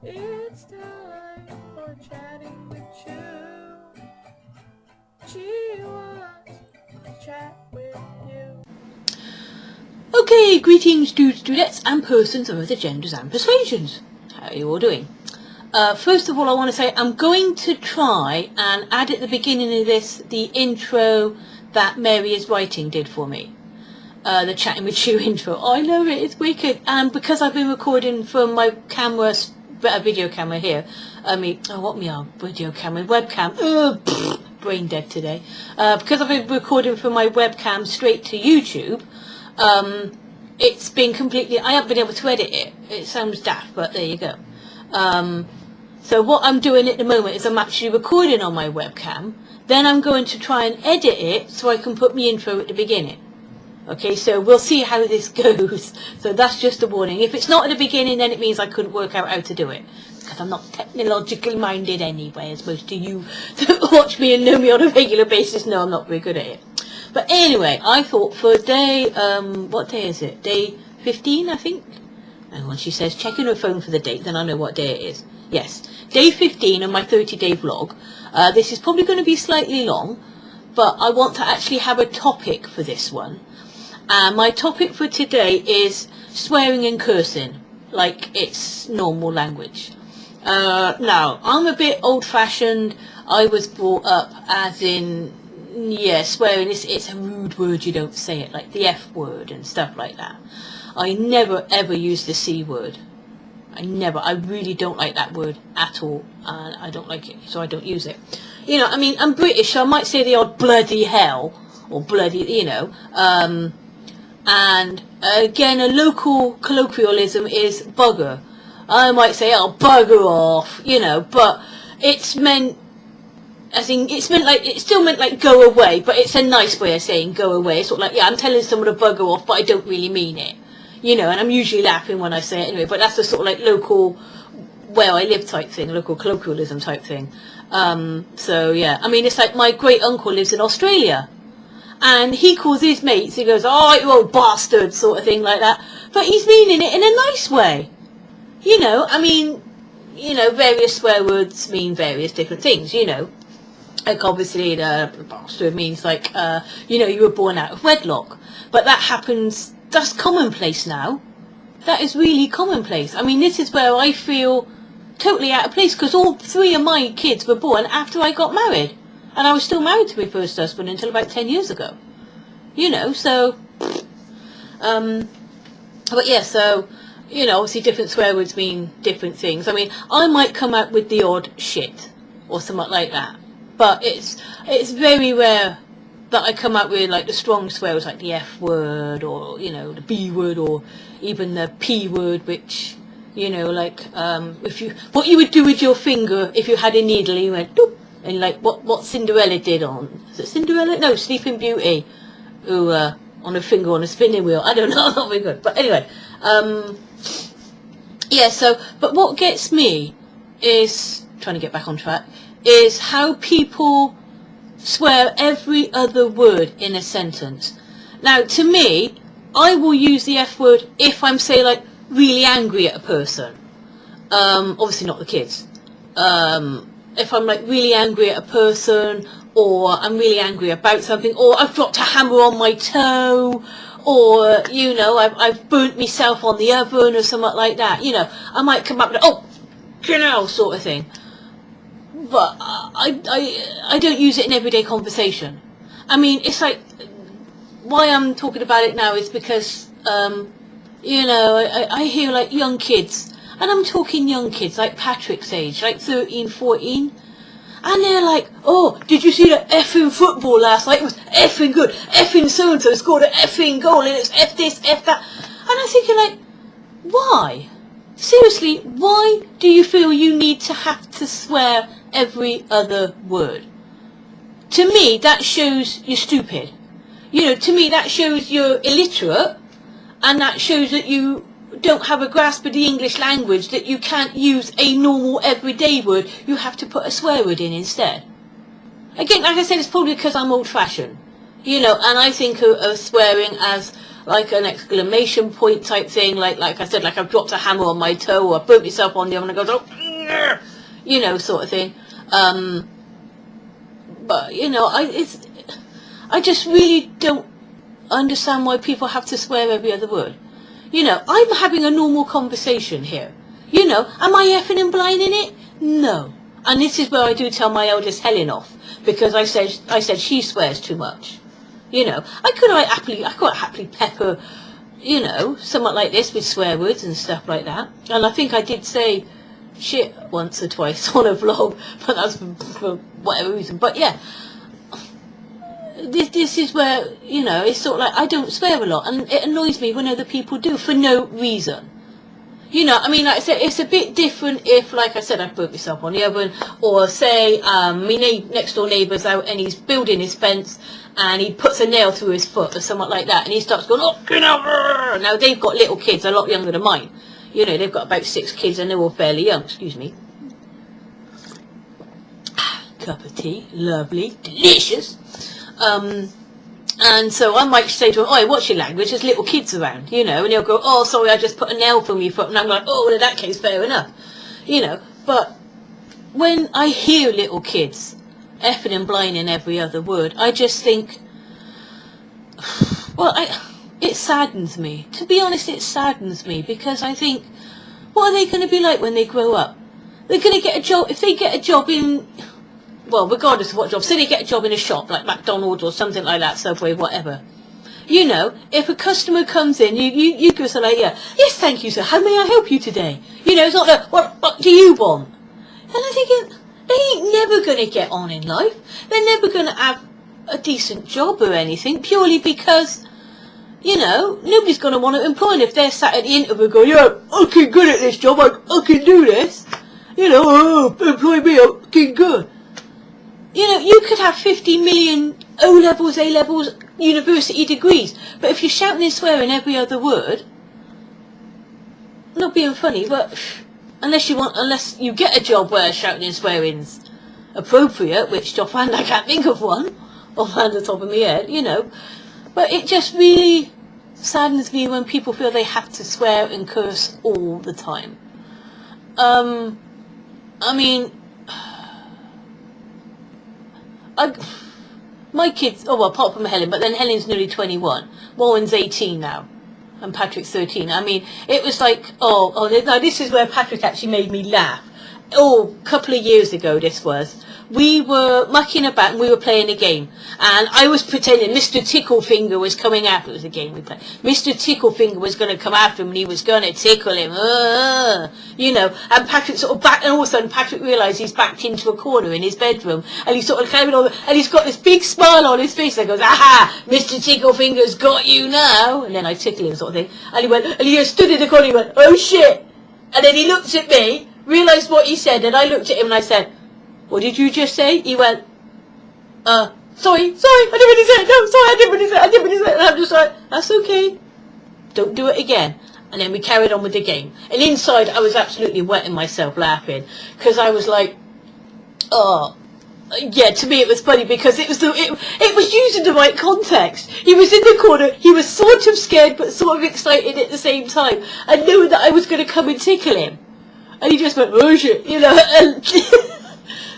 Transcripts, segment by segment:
It's time for chatting with you. She wants to chat with you. Okay, greetings dudettes and persons of other genders and persuasions. How are you all doing? First of all, I want to say I'm going to try and add at the beginning of this the intro that Mary is writing did for me. The chatting with you intro. Oh, I love it, it's wicked. And because I've been recording from my camera, video camera here, video camera, webcam, brain dead today. Because I've been recording from my webcam straight to YouTube, it's been completely, I haven't been able to edit it. It sounds daft, but there you go. So what I'm doing at the moment is I'm actually recording on my webcam, then I'm going to try and edit it so I can put my intro at the beginning. Okay, so we'll see how this goes. So that's just a warning. If it's not at the beginning, then it means I couldn't work out how to do it. Because I'm not technologically minded anyway, as most of you that watch me and know me on a regular basis know I'm not very good at it. But anyway, I thought for day, what day is it? Day 15, I think? And when she says checking her phone for the date, then I know what day it is. Yes, day 15 of my 30-day vlog. This is probably going to be slightly long, but I want to actually have a topic for this one. My topic for today is swearing and cursing, like it's normal language. Now, I'm a bit old-fashioned. I was brought up as in, yeah, swearing, it's a rude word, you don't say it, like the F word and stuff like that. I never ever use the C word. I really don't like that word at all, and I don't like it, so I don't use it. You know, I mean, I'm British, so I might say the odd bloody hell, or bloody, you know, and again, a local colloquialism is bugger. I might say, oh, bugger off, you know, but it's meant, as in, it's still meant like go away, but it's a nice way of saying go away. It's sort of like, yeah, I'm telling someone to bugger off, but I don't really mean it. You know, and I'm usually laughing when I say it anyway, but that's the sort of like local, where I live type thing, local colloquialism type thing. So yeah, I mean, it's like my great uncle lives in Australia, and he calls his mates, he goes, oh, you old bastard, sort of thing like that, but he's meaning it in a nice way. You know, I mean, you know, various swear words mean various different things, you know. Like obviously the bastard means like, you know, you were born out of wedlock, but that happens, that's commonplace now. That is really commonplace. I mean, this is where I feel totally out of place, because all three of my kids were born after I got married. And I was still married to my first husband until about 10 years ago. You know, so, but yeah, so, you know, obviously different swear words mean different things. I mean, I might come out with the odd shit, or something like that. But it's very rare that I come out with like the strong swear words, like the F word, or, you know, the B word, or even the P word, which, you know, like, what you would do with your finger if you had a needle and you went, doop, and like what Cinderella did on, is it Cinderella? No, Sleeping Beauty, who, on a finger on a spinning wheel. I don't know, not very good. But anyway, yeah, so, but what gets me is, trying to get back on track, is how people swear every other word in a sentence. Now, to me, I will use the F word if I'm, say, like, really angry at a person. Obviously not the kids. If I'm, like, really angry at a person, or I'm really angry about something, or I've dropped a hammer on my toe, or, you know, I've burnt myself on the oven, or something like that, you know, I might come up with, oh, you know, sort of thing. But I don't use it in everyday conversation. I mean, it's like, why I'm talking about it now is because, you know, I hear like young kids, and I'm talking young kids, like Patrick's age, like 13, 14, and they're like, oh, did you see that effing football last night? It was effing good. Effing so-and-so scored an effing goal, and it's F this, F that. And I'm thinking like, why? Seriously, why do you feel you need to have to swear every other word? To me, that shows you're stupid. You know, to me, that shows you're illiterate, and that shows that you don't have a grasp of the English language, that you can't use a normal everyday word, you have to put a swear word in instead. Again, like I said, it's probably because I'm old-fashioned, you know, and I think of swearing as like an exclamation point type thing, like I said, like I've dropped a hammer on my toe, or I burnt myself on the oven and I go, oh, you know, sort of thing. But you know, I just really don't understand why people have to swear every other word. You know, I'm having a normal conversation here. You know, am I effing and blinding it? No. And this is where I do tell my eldest Helen off, because I said she swears too much. You know, I could happily pepper, you know, somewhat like this with swear words and stuff like that. And I think I did say shit once or twice on a vlog, but that's for whatever reason. But yeah, this is where, you know, it's sort of like I don't swear a lot, and it annoys me when other people do for no reason. You know, I mean, like I said, it's a bit different if, like I said, I burnt myself on the oven, or say my next door neighbour's out and he's building his fence and he puts a nail through his foot or something like that, and he starts going, oh, get over! Now, they've got little kids, a lot younger than mine. You know, they've got about 6 kids and they're all fairly young. Excuse me. Cup of tea. Lovely. Delicious. And so I might say to him, oi, what's your language? There's little kids around, you know, and he'll go, oh, sorry, I just put a nail through your foot. And I'm like, oh, well, in that case, fair enough. You know, but when I hear little kids effing and blinding every other word, I just think, well, it saddens me. To be honest, it saddens me, because I think, what are they going to be like when they grow up? They're going to get a job, if they get a job in, well, regardless of what job, say they get a job in a shop, like McDonald's or something like that, Subway, whatever. You know, if a customer comes in, you go so like, yeah, yes, thank you, sir, how may I help you today? You know, it's not like, what do you want? And I'm thinking, they ain't never going to get on in life. They're never going to have a decent job or anything, purely because, you know, nobody's going to want to employ them if they're sat at the interview going, yeah, I'm good at this job, I can do this. You know, oh, employ me, I'm good. You know, you could have 50 million O-levels, A-levels, university degrees, but if you're shouting and swearing every other word, not being funny, but unless you get a job where shouting and swearing's appropriate, which offhand I can't think of one, offhand the top of my head, you know, but it just really saddens me when people feel they have to swear and curse all the time. I mean, my kids, oh well, apart from Helen, but then Helen's nearly 21. Warren's 18 now, and Patrick's 13. I mean, it was like, now this is where Patrick actually made me laugh. Oh, a couple of years ago this was. We were mucking about and we were playing a game. And I was pretending Mr. Ticklefinger was coming after. It was a game we played. Mr. Ticklefinger was going to come after him and he was going to tickle him. You know, and Patrick sort of backed, and all of a sudden Patrick realised he's backed into a corner in his bedroom. And he's sort of climbing over, and he's got this big smile on his face. And goes, aha, Mr. Ticklefinger's got you now. And then I tickle him sort of thing. And he went, and he just stood in the corner and he went, oh shit. And then he looked at me, realised what he said, and I looked at him and I said, what did you just say? He went, sorry, I didn't really say it. No, sorry, I didn't really say it. And I'm just like, that's okay. Don't do it again. And then we carried on with the game. And inside, I was absolutely wetting myself laughing. Because I was like, oh, yeah, to me it was funny because it was used in the right context. He was in the corner, he was sort of scared but sort of excited at the same time. And knowing that I was going to come and tickle him. And he just went, oh shit, you know, and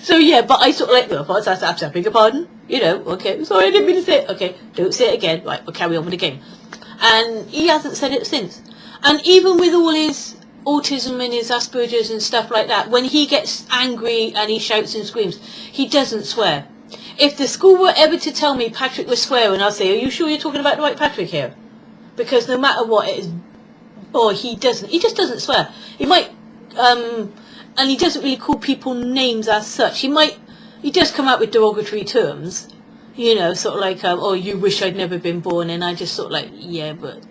so yeah, but I sort of like, well, I beg your pardon, you know, okay, sorry, I didn't mean to say it, okay, don't say it again, right, we'll carry on with the game. And he hasn't said it since. And even with all his autism and his Asperger's and stuff like that, when he gets angry and he shouts and screams, he doesn't swear. If the school were ever to tell me Patrick was swearing, I'll say, are you sure you're talking about the right Patrick here? Because no matter what it is, he just doesn't swear. He might, and he doesn't really call people names as such. He does come out with derogatory terms, you know, sort of like, oh, you wish I'd never been born, and I just sort of like, yeah, but,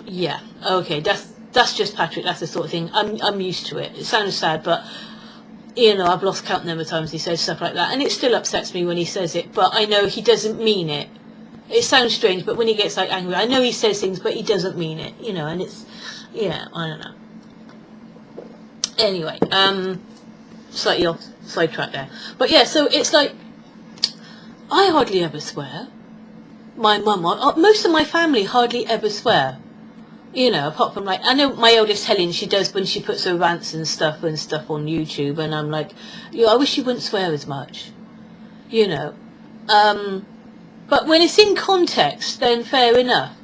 yeah, okay, that's just Patrick, that's the sort of thing, I'm used to it. It sounds sad, but, you know, I've lost count the number of times he says stuff like that, and it still upsets me when he says it, but I know he doesn't mean it. It sounds strange, but when he gets, like, angry, I know he says things, but he doesn't mean it, you know, and it's, yeah, I don't know. Anyway, slightly off sidetrack there. But yeah, so it's like, I hardly ever swear. my mum, most of my family hardly ever swear. You know, apart from like, I know my eldest Helen, she does when she puts her rants and stuff on YouTube, and I'm like, I wish you wouldn't swear as much. You know. But when it's in context, then fair enough.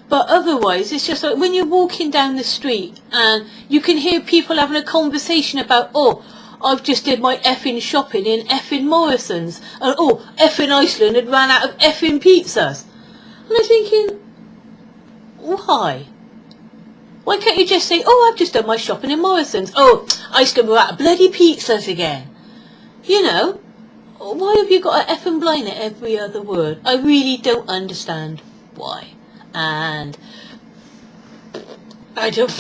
But otherwise, it's just like when you're walking down the street and you can hear people having a conversation about, oh, I've just did my effing shopping in effing Morrison's, and oh, effing Iceland had ran out of effing pizzas. And I'm thinking, why? Why can't you just say, oh, I've just done my shopping in Morrison's. Oh, Iceland were out of bloody pizzas again. You know, why have you got to effing blind at every other word? I really don't understand why. And I don't,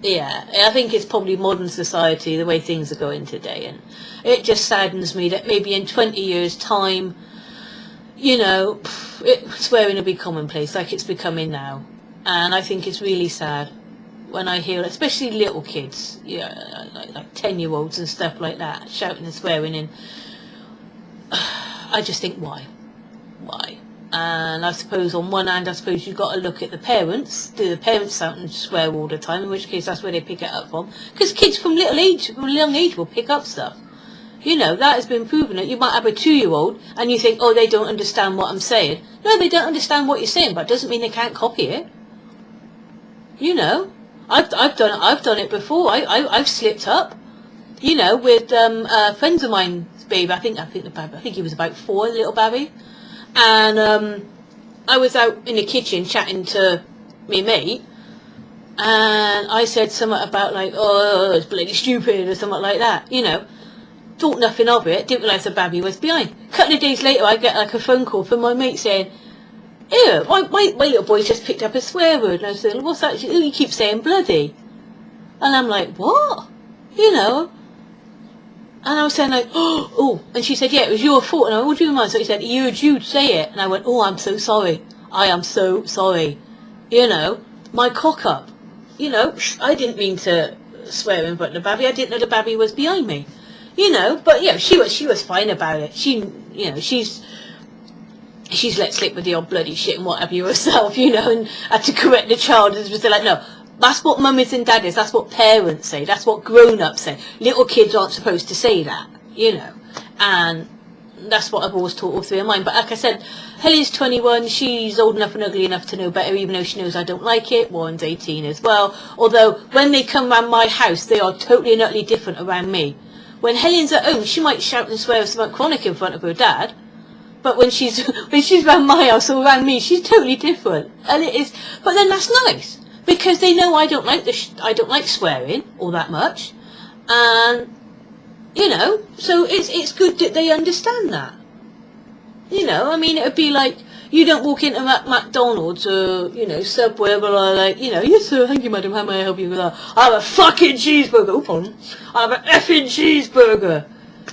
yeah, I think it's probably modern society, the way things are going today, and it just saddens me that maybe in 20 years' time, you know, swearing will be commonplace like it's becoming now. And I think it's really sad when I hear, especially little kids, like 10-year-olds and stuff like that, shouting and swearing, and I just think, why? And I suppose on one hand, I suppose you've got to look at the parents. Do the parents out and swear all the time? In which case, that's where they pick it up from. Because kids from a young age will pick up stuff. You know, that has been proven. That you might have a 2-year-old and you think, oh, they don't understand what I'm saying. No, they don't understand what you're saying, but it doesn't mean they can't copy it. You know, I've done it before. I've slipped up. You know, with friends of mine's baby. I think he was about 4, little Barry. And I was out in the kitchen chatting to my mate, and I said something about like, oh, it's bloody stupid or something like that, you know. Thought nothing of it, didn't realise the baby was behind. A couple of days later I get like a phone call from my mate saying, ew, my little boy's just picked up a swear word. And I said, what's that? Oh, you keep saying bloody. And I'm like, what? You know. And I was saying like, oh, and she said, yeah, it was your fault. And I went, what do you mind? So he said, he heard you say it. And I went, oh, I'm so sorry. I am so sorry. You know, my cock up. You know, I didn't mean to swear in front of the baby. I didn't know the baby was behind me. You know, but yeah, she was fine about it. She, you know, she's let slip with the odd bloody shit and what have you herself, you know, and had to correct the child. And was like, no. That's what mummies and daddies, that's what parents say, that's what grown-ups say. Little kids aren't supposed to say that, you know. And that's what I've always taught all 3 of mine. But like I said, Helen's 21, she's old enough and ugly enough to know better, even though she knows I don't like it. Warren's 18 as well. Although, when they come round my house, they are totally and utterly different around me. When Helen's at home, she might shout and swear about chronic in front of her dad. But when she's round my house or around me, she's totally different. And it is, but then that's nice. Because they know I don't like swearing all that much, and you know, so it's good that they understand that. You know, I mean, it would be like you don't walk into McDonald's or you know Subway, but I like, you know, yes sir, thank you madam, how may I help you with that? I have a fucking cheeseburger. Oh pardon, I have an effing cheeseburger.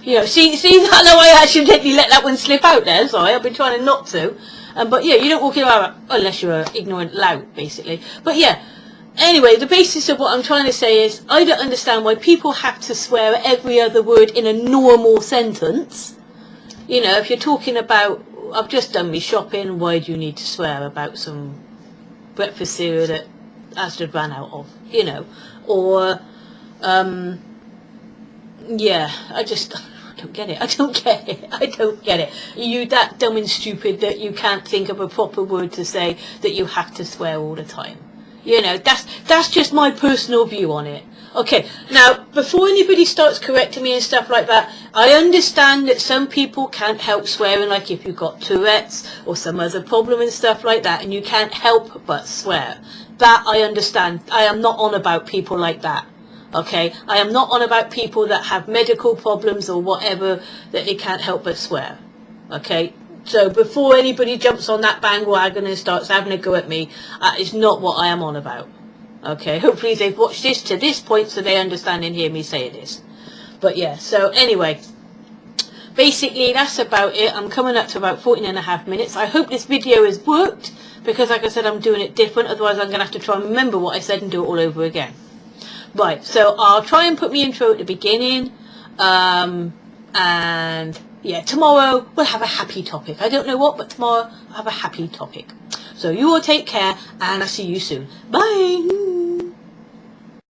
You know, see, I know I accidentally let that one slip out there. Sorry, I've been trying not to. But yeah, you don't walk in unless you're an ignorant lout, basically. But yeah, anyway, the basis of what I'm trying to say is I don't understand why people have to swear at every other word in a normal sentence. You know, if you're talking about, I've just done me shopping, why do you need to swear about some breakfast cereal that Asda ran out of, you know? Or, yeah, I don't get it. I don't get it. You that dumb and stupid that you can't think of a proper word to say that you have to swear all the time. You know, that's just my personal view on it. Okay, now, before anybody starts correcting me and stuff like that, I understand that some people can't help swearing, like if you've got Tourette's or some other problem and stuff like that, and you can't help but swear. That I understand. I am not on about people like that. Okay, I am not on about people that have medical problems or whatever that they can't help but swear. Okay, so before anybody jumps on that bandwagon and starts having a go at me, that is not what I am on about. Okay, hopefully they've watched this to this point so they understand and hear me say this. But yeah, so anyway, basically that's about it. I'm coming up to about 14.5 minutes. I hope this video has worked because like I said, I'm doing it different. Otherwise I'm going to have to try and remember what I said and do it all over again. Right, so I'll try and put my intro at the beginning, and yeah, tomorrow we'll have a happy topic. I don't know what, but tomorrow I'll have a happy topic. So you all take care, and I'll see you soon. Bye.